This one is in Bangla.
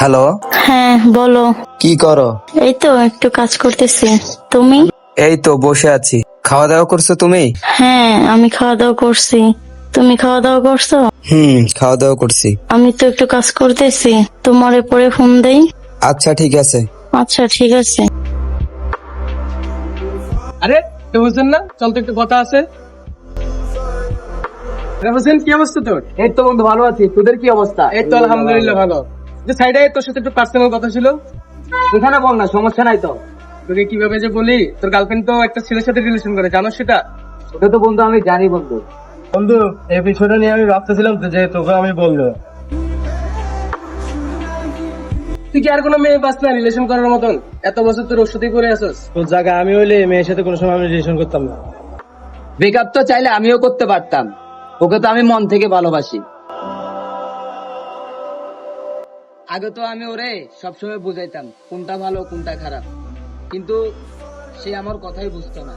হ্যালো। হ্যাঁ বলো। কি করো? এই তো একটু কাজ করতেছি। তুমি? এই তো বসে আছি। খাওয়া দাওয়া করছো তুমি? হ্যাঁ আমি খাওয়া দাওয়া করছি। তুমি খাওয়া দাওয়া করছো? খাওয়া দাওয়া করছি। আমি তো একটু কাজ করতেছি, তোমারে পরে ফোন দেই। আচ্ছা ঠিক আছে। আচ্ছা ঠিক আছে। আরে কেউ বুঝছেন না, চল তো একটু কথা আছে। আরে বুঝছেন, কি অবস্থা তোর? এই তো বন্ধু ভালো আছি, তোদের কি অবস্থা? এই তো আলহামদুলিল্লাহ ভালো। যে সাইডে তোর সাথে একটু পার্সোনাল কথা ছিল। এখানে বল না, সমস্যা নাই তো। তোকে কিভাবে যে বলি, তোর গার্লফ্রেন্ড তো একটা ছেলের সাথে রিলেশন করে, জানো সেটা? ওটা তো বন্ধু আমি জানি বন্ধু। বন্ধু, এই বিষয়টা নিয়ে আমি ভাবতেছিলাম যে তোকে আমি বলবো। তুই কি আর কোনো মেয়ে বাস না রিলেশন করার মতন? এত বছর তোর ওর সাথেই করে আসস। তোর জায়গা আমি হইলে মেয়ের সাথে কোনো সময় আমি রিলেশন করতাম না। ব্রেকআপ তো চাইলে আমিও করতে পারতাম, ওকে তো আমি মন থেকে ভালোবাসি। আগে তো আমি ওরে সবসময় বুঝাইতাম কোনটা ভালো কোনটা খারাপ, কিন্তু সে আমার কথাই বুঝতো না।